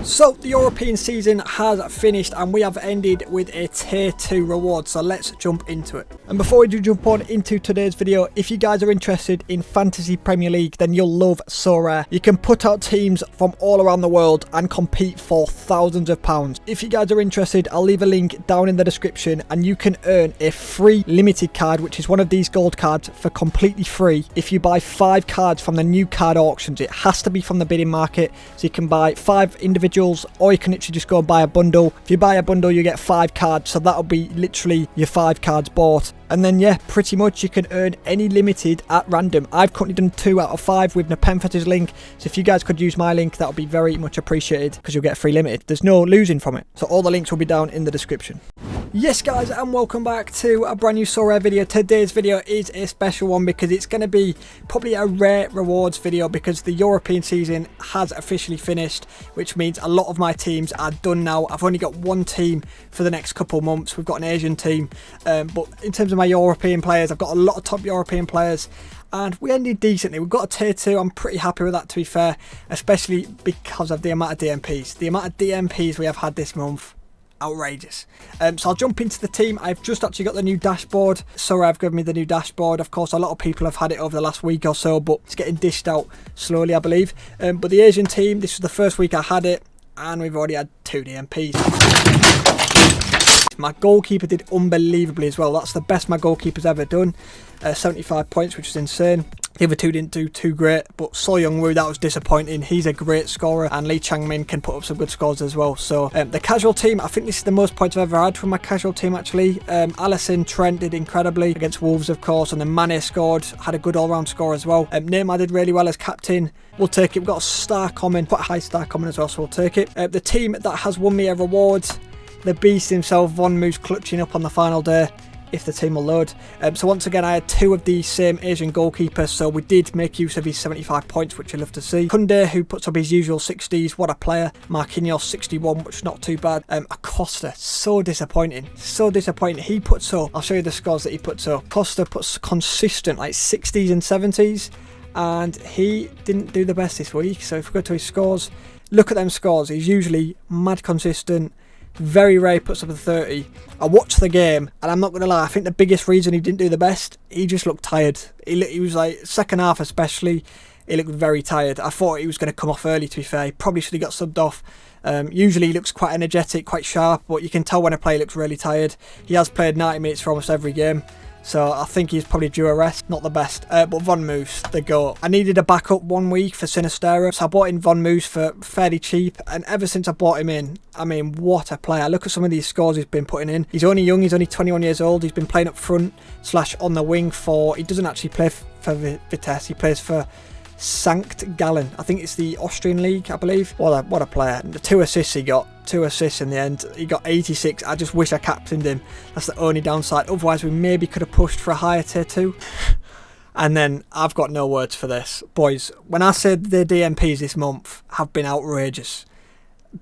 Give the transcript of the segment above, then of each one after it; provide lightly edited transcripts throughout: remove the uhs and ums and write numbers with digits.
So the European season has finished and we have ended with a tier 2 reward, so let's jump into it. And before we do jump on into today's video, if you guys are interested in Fantasy Premier League, then you'll love Sorare. You can put out teams from all around the world and compete for thousands of pounds. If you guys are interested, I'll leave a link down in the description and you can earn a free limited card, which is one of these gold cards, for completely free if you buy 5 cards from the new card auctions. It has to be from the bidding market, so you can buy 5 individuals, or you can literally just go and buy a bundle. If you buy a bundle, you get 5 cards, so that'll be literally your 5 cards bought. And then yeah, pretty much you can earn any limited at random. I've currently done 2 out of 5 with Nepenthes' link, so if you guys could use my link, that would be very much appreciated because you'll get a free limited. There's no losing from it, so all the links will be down in the description. Yes guys, and welcome back to a brand new Sorare video. Today's video is a special one because it's going to be probably a rare rewards video because the European season has officially finished, which means a lot of my teams are done now. I've only got one team for the next couple of months. We've got an Asian team, but in terms of my European players, I've got a lot of top European players. And we ended decently. We've got a tier 2. I'm pretty happy with that, to be fair, especially because of the amount of DNPs. The amount of DNPs we have had this month, outrageous. So I'll jump into the team. I've just actually got the new dashboard. Sorry, I've given me the new dashboard. Of course, a lot of people have had it over the last week or so, but it's getting dished out slowly, I believe. But the Asian team, this was the first week I had it, and we've already had 2 DNPs. My goalkeeper did unbelievably as well. That's the best my goalkeeper's ever done. 75 points, which is insane. The other 2 didn't do too great, but So Young-woo, that was disappointing. He's a great scorer, and Lee Chang-min can put up some good scores as well. So the casual team, I think this is the most points I've ever had from my casual team, actually. Alisson, Trent did incredibly against Wolves, of course, and then Mane scored, had a good all-round score as well. Neymar did really well as captain. We'll take it. We've got a star common, quite a high star common as well, so we'll take it. The team that has won me a reward, the beast himself, Von Moose, clutching up on the final day, if the team will load. So once again, I had 2 of the same Asian goalkeepers, so we did make use of his 75 points, which you love to see. Kunde, who puts up his usual 60s, what a player. Marquinhos, 61, which is not too bad. Acosta, so disappointing, so disappointing. He puts up, I'll show you the scores that he puts up. Costa puts consistent, like 60s and 70s, and he didn't do the best this week. So if we go to his scores, look at them scores. He's usually mad consistent. Very rare he puts up a 30. I watched the game, and I'm not going to lie, I think the biggest reason he didn't do the best, he just looked tired. He was like, second half especially, he looked very tired. I thought he was going to come off early, to be fair. He probably should have got subbed off. Usually he looks quite energetic, quite sharp, but you can tell when a player looks really tired. He has played 90 minutes for almost every game, so I think he's probably due a rest. Not the best, but Von Moose, the GOAT. I needed a backup 1 week for Sinistera, so I bought in Von Moose for fairly cheap, and ever since I bought him in, I mean, what a player. Look at some of these scores he's been putting in. He's only young, he's only 21 years old. He's been playing up front / on the wing for, he doesn't actually play for Vitesse, he plays for Sankt Gallen. I think it's the Austrian league, I believe. What a player. The 2 assists he got. 2 assists in the end. He got 86. I just wish I captained him. That's the only downside. Otherwise, we maybe could have pushed for a higher tier 2. And then, I've got no words for this. Boys, when I said the DNPs this month have been outrageous.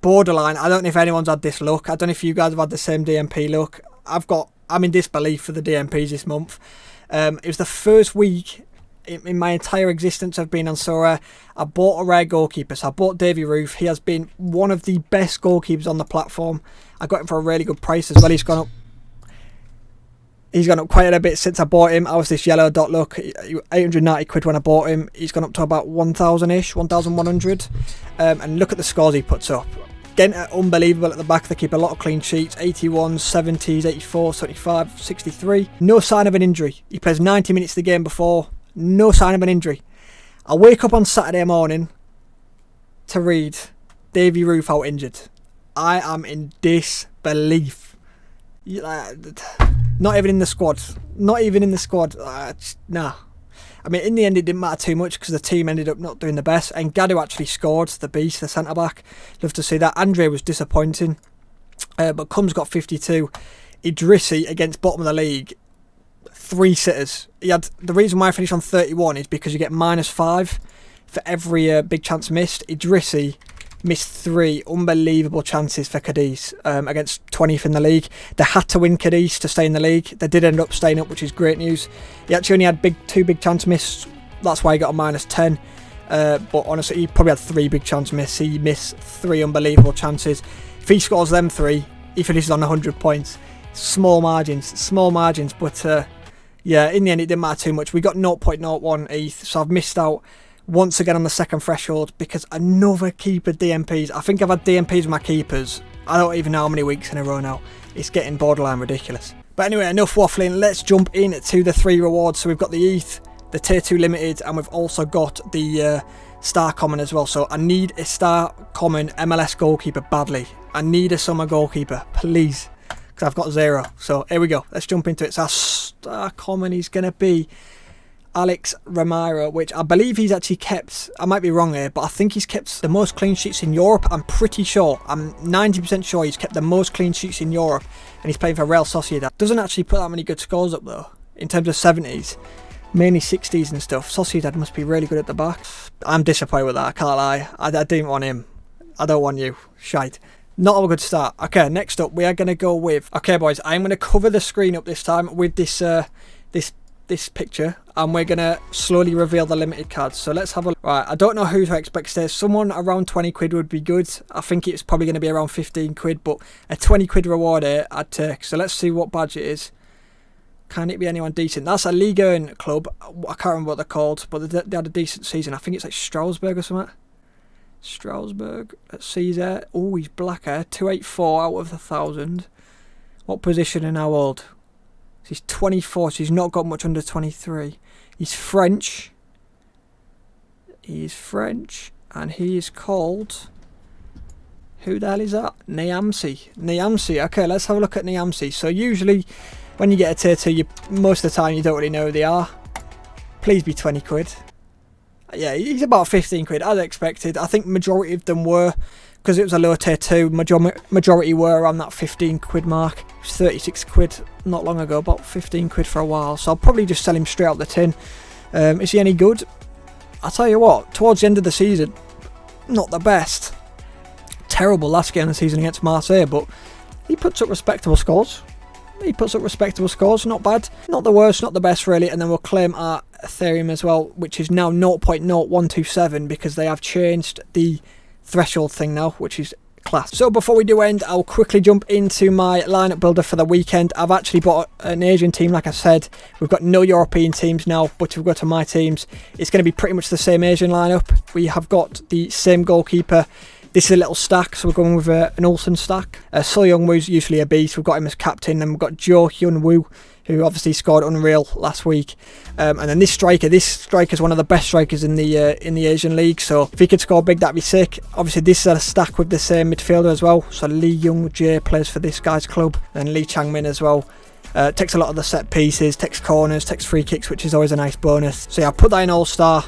Borderline. I don't know if anyone's had this luck. I don't know if you guys have had the same DNP luck. I'm in disbelief for the DNPs this month. It was the first week in my entire existence I've been on Sorare. I bought a rare goalkeeper, so I bought Davy Roof. He has been one of the best goalkeepers on the platform. I got him for a really good price as well. He's gone up quite a bit since I bought him. I was this yellow dot look, 890 quid when I bought him. He's gone up to about 1,000-ish, 1,100. And look at the scores he puts up. Again, unbelievable at the back. They keep a lot of clean sheets. 81, 70s, 84, 75, 63. No sign of an injury. He plays 90 minutes the game before. No sign of an injury. I wake up on Saturday morning to read Davy Roof out injured. I am in disbelief. Not even in the squad. Not even in the squad. Nah. I mean, in the end, it didn't matter too much because the team ended up not doing the best. And Gadu actually scored, the beast, the centre-back. Love to see that. Andre was disappointing. But Cum's got 52. Idrissi, against bottom of the league, 3 sitters. The reason why I finished on 31 is because you get -5 for every big chance missed. Idrissi missed 3 unbelievable chances for Cadiz against 20th in the league. They had to win Cadiz to stay in the league. They did end up staying up, which is great news. He actually only had 2 big chance missed. That's why he got a -10. But honestly, he probably had 3 big chance miss. He missed 3 unbelievable chances. If he scores them 3, he finishes on 100 points. Small margins, but yeah, in the end it didn't matter too much. We got 0.01 ETH, so I've missed out once again on the second threshold because another keeper DNPs. I think I've had DNPs with my keepers. I don't even know how many weeks in a row now. It's getting borderline ridiculous. But anyway, enough waffling. Let's jump into the 3 rewards. So we've got the ETH, the tier 2 limited, and we've also got the star common as well. So I need a star common MLS goalkeeper badly. I need a summer goalkeeper, please, because I've got 0. So here we go. Let's jump into it. So our star common is going to be Alex Ramiro, which I believe he's actually kept, I might be wrong here, but I think he's kept the most clean sheets in Europe. I'm pretty sure, I'm 90% sure he's kept the most clean sheets in Europe, and he's playing for Real Sociedad. Doesn't actually put that many good scores up though, in terms of 70s, mainly 60s and stuff. Sociedad must be really good at the back. I'm disappointed with that, I can't lie. I didn't want him. I don't want you. Shite. Not a good start. Okay, next up we are going to go with, okay boys, I'm going to cover the screen up this time with this this picture, and we're going to slowly reveal the limited cards. So let's have a look. Right, I don't know who to expect today. Someone around 20 quid would be good. I think it's probably going to be around 15 quid, but a 20 quid reward here I'd take. So let's see what badge it is. Can it be anyone decent? That's a Ligue 1 club. I can't remember what they're called, but they had a decent season. I think it's like Strasbourg or something. Strasbourg. Let's see there. Oh, he's black hair. 284 out of 1,000. What position and how old? He's 24, so he's not got much under 23. He's French. He's French, and he is called... Who the hell is that? Niamsi. Okay, let's have a look at Niamsi. So usually, when you get a tier 2, most of the time you don't really know who they are. Please be 20 quid. Yeah, he's about 15 quid, as expected. I think majority of them were, because it was a low tier 2, majority were around that 15 quid mark. It was 36 quid not long ago, about 15 quid for a while. So I'll probably just sell him straight out the tin. Is he any good? I'll tell you what, towards the end of the season, not the best. Terrible last game of the season against Marseille, but he puts up respectable scores. Not bad. Not the worst, not the best really. And then we'll claim our Ethereum as well, which is now 0.0127 because they have changed the threshold thing now, which is class. So before we do end, I'll quickly jump into my lineup builder for the weekend. I've actually bought an Asian team, like I said. We've got no European teams now, but if we go to my teams, it's going to be pretty much the same Asian lineup. We have got the same goalkeeper. This is a little stack, so we're going with an Olsen stack. So Young-woo's usually a beast. We've got him as captain, and we've got Jo Hyun-woo, who obviously scored unreal last week. And then this striker is one of the best strikers in the Asian League. So if he could score big, that'd be sick. Obviously, this is a stack with the same midfielder as well. So Lee Young-jae plays for this guy's club, and Lee Chang-min as well. Takes a lot of the set pieces, takes corners, takes free kicks, which is always a nice bonus. So yeah, I'll put that in All-Star.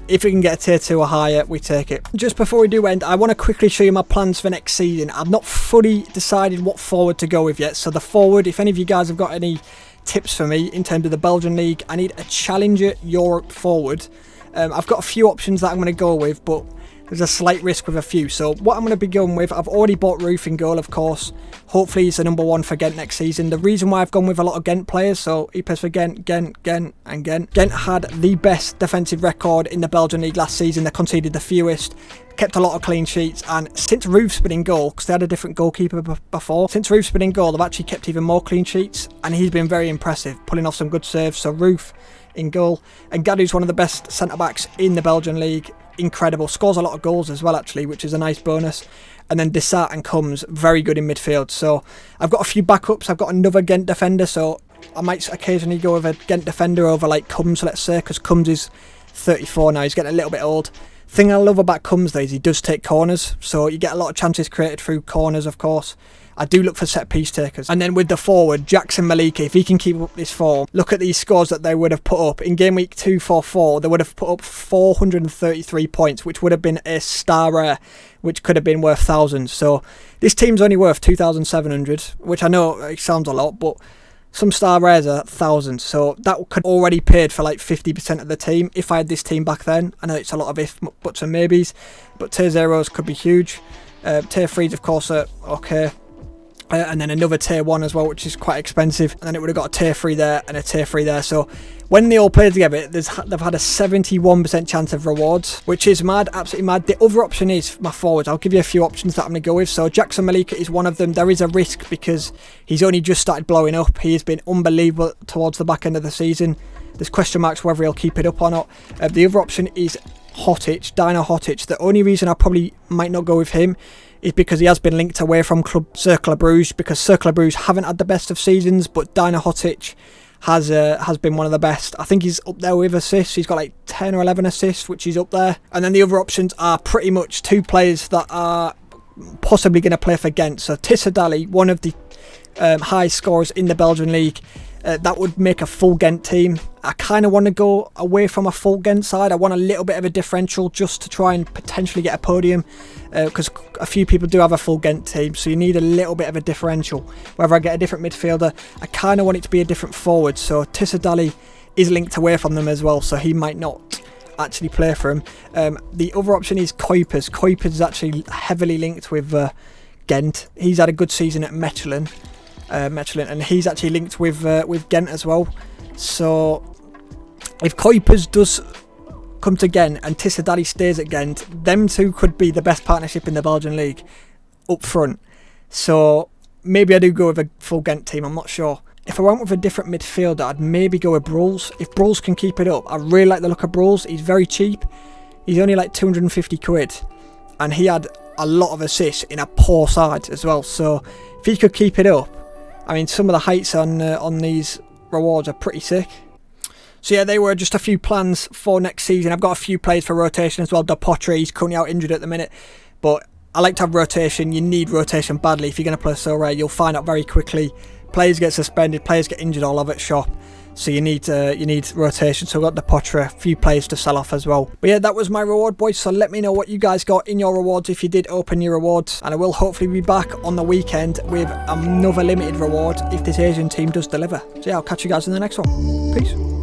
If we can get a tier 2 or higher, we take it. Just before we do end, I want to quickly show you my plans for next season. I've not fully decided what forward to go with yet. So the forward, if any of you guys have got any tips for me in terms of the Belgian League, I need a Challenger Europe forward. I've got a few options that I'm going to go with, but there's a slight risk with a few. So what I'm going to be going with, I've already bought Roof in goal, of course. Hopefully he's the number 1 for Ghent next season. The reason why I've gone with a lot of Ghent players, so he plays for Ghent. Ghent had the best defensive record in the Belgian League last season. They conceded the fewest, kept a lot of clean sheets, and since Roof's been in goal, because they had a different goalkeeper before, since Roof's been in goal, they've actually kept even more clean sheets, and he's been very impressive, pulling off some good saves. So Roof in goal, and Gadou's one of the best centre-backs in the Belgian League. Incredible, scores a lot of goals as well actually, which is a nice bonus. And then Desart and Combs, very good in midfield. So I've got a few backups. I've got another Ghent defender, so I might occasionally go with a Ghent defender over like Combs, let's say, because Combs is 34 now, he's getting a little bit old. Thing I love about Combs though is he does take corners, so you get a lot of chances created through corners, of course. I do look for set piece takers. And then with the forward, Jackson Maliki, if he can keep up this form, look at these scores that they would have put up. In game week 244, they would have put up 433 points, which would have been a star rare, which could have been worth thousands. So this team's only worth 2,700, which I know it sounds a lot, but some star rares are thousands. So that could already paid for like 50% of the team if I had this team back then. I know it's a lot of if, buts and maybes, but tier 0s could be huge. Tier 3s, of course, are okay. and then another tier 1 as well, which is quite expensive, and then it would have got a tier 3 there and a tier 3 there. So when they all play together, they've had a 71% chance of rewards, which is mad, absolutely mad. The other option is my forwards. I'll give you a few options that I'm going to go with. So Jackson Malika is one of them. There is a risk because he's only just started blowing up. He has been unbelievable towards the back end of the season. There's question marks whether he'll keep it up or not. The other option is Hottich, Dino Hottich. The only reason I probably might not go with him is because he has been linked away from Club Cercle Bruges, because Cercle Bruges haven't had the best of seasons, but Dino Hottich has been one of the best. I think he's up there with assists. He's got like 10 or 11 assists, which is up there. And then the other options are pretty much 2 players that are possibly going to play for Ghent. So Tissadali, one of the high scorers in the Belgian league, that would make a full Ghent team. I kind of want to go away from a full Ghent side. I want a little bit of a differential just to try and potentially get a podium, because a few people do have a full Ghent team, so you need a little bit of a differential. Whether I get a different midfielder, I kind of want it to be a different forward. So Tissadali is linked away from them as well, so he might not actually play for him. The other option is Kuipers. Kuipers is actually heavily linked with Ghent. He's had a good season at Mechelen. And he's actually linked with Ghent as well. So if Kuipers does come to Ghent and Tissadali stays at Ghent, them two could be the best partnership in the Belgian league up front. So maybe I do go with a full Ghent team, I'm not sure. If I went with a different midfielder, I'd maybe go with Bruls. If Bruls can keep it up, I really like the look of Bruls. He's very cheap. He's only like 250 quid. And he had a lot of assists in a poor side as well. So if he could keep it up, I mean, some of the heights on these rewards are pretty sick. So yeah, they were just a few plans for next season. I've got a few players for rotation as well. Depotre, he's currently out injured at the minute, but I like to have rotation. You need rotation badly if you're going to play Sorare. You'll find out very quickly. Players get suspended, players get injured all over at shop. So you need rotation. So I've got Depotre, a few players to sell off as well. But yeah, that was my reward, boys. So let me know what you guys got in your rewards if you did open your rewards. And I will hopefully be back on the weekend with another limited reward if this Asian team does deliver. So yeah, I'll catch you guys in the next one. Peace.